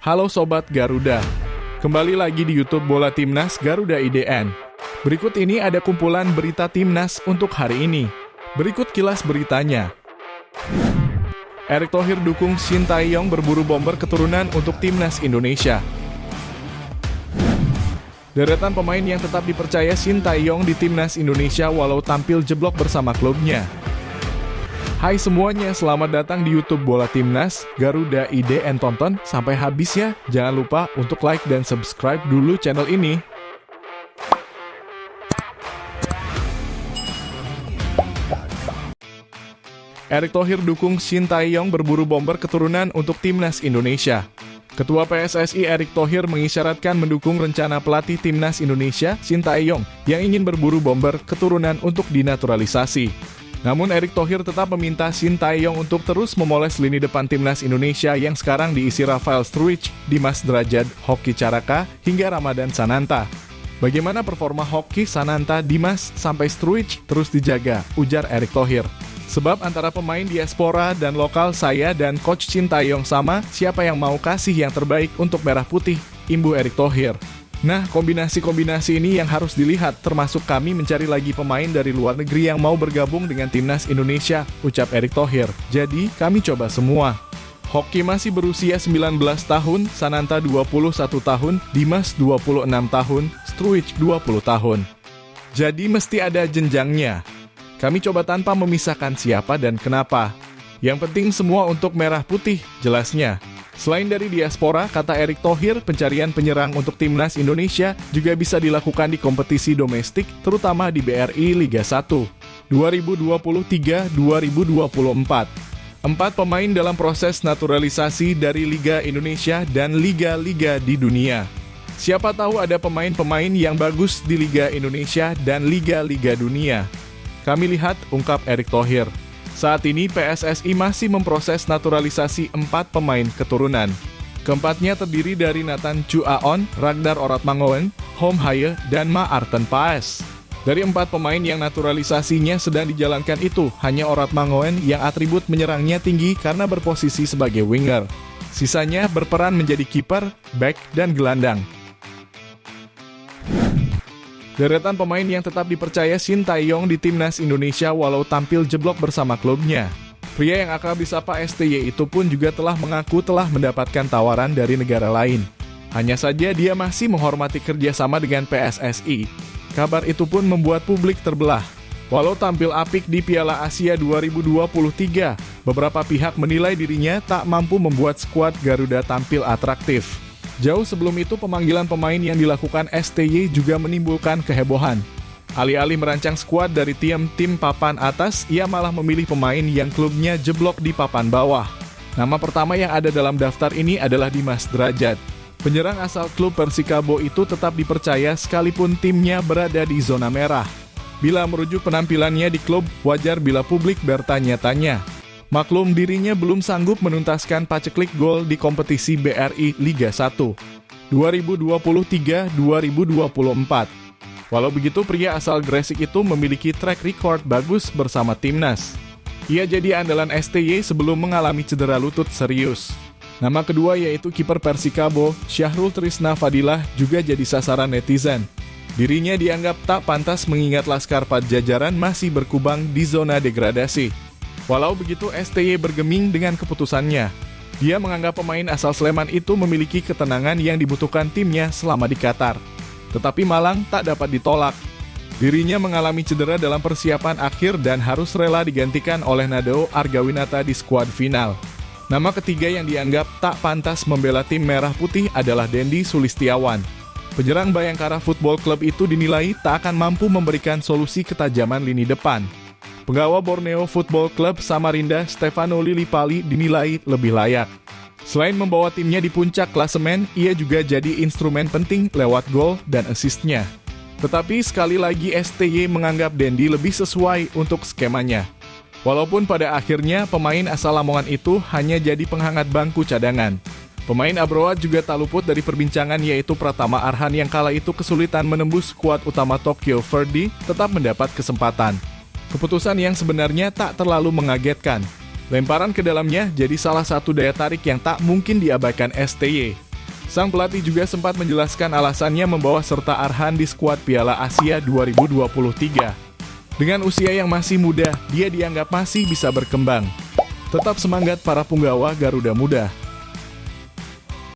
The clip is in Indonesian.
Halo Sobat Garuda, kembali lagi di YouTube Bola Timnas Garuda IDN. Berikut ini ada kumpulan berita Timnas untuk hari ini. Berikut kilas beritanya. Erick Thohir dukung Shin Tae-yong berburu bomber keturunan untuk Timnas Indonesia. Deretan pemain yang tetap dipercaya Shin Tae-yong di Timnas Indonesia walau tampil jeblok bersama klubnya. Hai semuanya, selamat datang di YouTube Bola Timnas Garuda IDN. Tonton sampai habis ya. Jangan lupa untuk like dan subscribe dulu channel ini. Erick Thohir dukung Shin Tae-yong berburu bomber keturunan untuk Timnas Indonesia. Ketua PSSI Erick Thohir mengisyaratkan mendukung rencana pelatih Timnas Indonesia Shin Tae-yong yang ingin berburu bomber keturunan untuk dinaturalisasi. Namun Erick Thohir tetap meminta Shin Tae-yong untuk terus memoles lini depan Timnas Indonesia yang sekarang diisi Rafael Struijk, Dimas Drajad, Hoki Caraka, hingga Ramadan Sananta. Bagaimana performa Hoki, Sananta, Dimas, sampai Struijk terus dijaga, ujar Erick Thohir. Sebab antara pemain diaspora dan lokal saya dan Coach Shin Tae-yong sama, siapa yang mau kasih yang terbaik untuk Merah Putih, imbu Erick Thohir. Nah, kombinasi-kombinasi ini yang harus dilihat, termasuk kami mencari lagi pemain dari luar negeri yang mau bergabung dengan Timnas Indonesia, ucap Erick Thohir. Jadi, kami coba semua. Hoki masih berusia 19 tahun, Sananta 21 tahun, Dimas 26 tahun, Struijk 20 tahun. Jadi mesti ada jenjangnya. Kami coba tanpa memisahkan siapa dan kenapa. Yang penting semua untuk Merah Putih, jelasnya. Selain dari diaspora, kata Erick Thohir, pencarian penyerang untuk Timnas Indonesia juga bisa dilakukan di kompetisi domestik, terutama di BRI Liga 1 2023-2024. 4 pemain dalam proses naturalisasi dari Liga Indonesia dan liga-liga di dunia. Siapa tahu ada pemain-pemain yang bagus di Liga Indonesia dan liga-liga dunia. Kami lihat, ungkap Erick Thohir. Saat ini PSSI masih memproses naturalisasi 4 pemain keturunan. Keempatnya terdiri dari Nathan Chu Aon, Ragnar Oratmangoen, Hom Haye, dan Ma Arten Paes. Dari 4 pemain yang naturalisasinya sedang dijalankan itu, hanya Oratmangoen yang atribut menyerangnya tinggi karena berposisi sebagai winger. Sisanya berperan menjadi kiper, bek, dan gelandang. Deretan pemain yang tetap dipercaya Shin Tae-yong di Timnas Indonesia walau tampil jeblok bersama klubnya. Pria yang akrab disapa STY itu pun juga telah mengaku telah mendapatkan tawaran dari negara lain. Hanya saja dia masih menghormati kerjasama dengan PSSI. Kabar itu pun membuat publik terbelah. Walau tampil apik di Piala Asia 2023, beberapa pihak menilai dirinya tak mampu membuat skuad Garuda tampil atraktif. Jauh sebelum itu, pemanggilan pemain yang dilakukan STY juga menimbulkan kehebohan. Alih-alih merancang skuad dari tim papan atas, ia malah memilih pemain yang klubnya jeblok di papan bawah. Nama pertama yang ada dalam daftar ini adalah Dimas Drajad. Penyerang asal klub Persikabo itu tetap dipercaya sekalipun timnya berada di zona merah. Bila merujuk penampilannya di klub, wajar bila publik bertanya-tanya. Maklum dirinya belum sanggup menuntaskan paceklik gol di kompetisi BRI Liga 1 2023-2024. Walau begitu, pria asal Gresik itu memiliki track record bagus bersama timnas. Ia jadi andalan STY sebelum mengalami cedera lutut serius. Nama kedua yaitu kiper Persikabo, Syahrul Trisna Fadilah, juga jadi sasaran netizen. Dirinya dianggap tak pantas mengingat Laskar Padjajaran masih berkubang di zona degradasi. Walau begitu, STY bergeming dengan keputusannya. Dia menganggap pemain asal Sleman itu memiliki ketenangan yang dibutuhkan timnya selama di Qatar. Tetapi Malang tak dapat ditolak. Dirinya mengalami cedera dalam persiapan akhir dan harus rela digantikan oleh Nadeo Argawinata di skuad final. Nama ketiga yang dianggap tak pantas membela tim Merah Putih adalah Dendi Sulistiawan. Penyerang Bayangkara Football Club itu dinilai tak akan mampu memberikan solusi ketajaman lini depan. Penggawa Borneo Football Club Samarinda Stefano Lillipali dinilai lebih layak. Selain membawa timnya di puncak klasemen, ia juga jadi instrumen penting lewat gol dan asistnya. Tetapi sekali lagi STY menganggap Dendi lebih sesuai untuk skemanya. Walaupun pada akhirnya pemain asal Lamongan itu hanya jadi penghangat bangku cadangan. Pemain Abroa juga tak luput dari perbincangan, yaitu Pratama Arhan yang kala itu kesulitan menembus skuad utama Tokyo Verdy tetap mendapat kesempatan. Keputusan yang sebenarnya tak terlalu mengagetkan. Lemparan ke dalamnya jadi salah satu daya tarik yang tak mungkin diabaikan STY. Sang pelatih juga sempat menjelaskan alasannya membawa serta Arhan di skuad Piala Asia 2023. Dengan usia yang masih muda, dia dianggap masih bisa berkembang. Tetap semangat para punggawa Garuda Muda.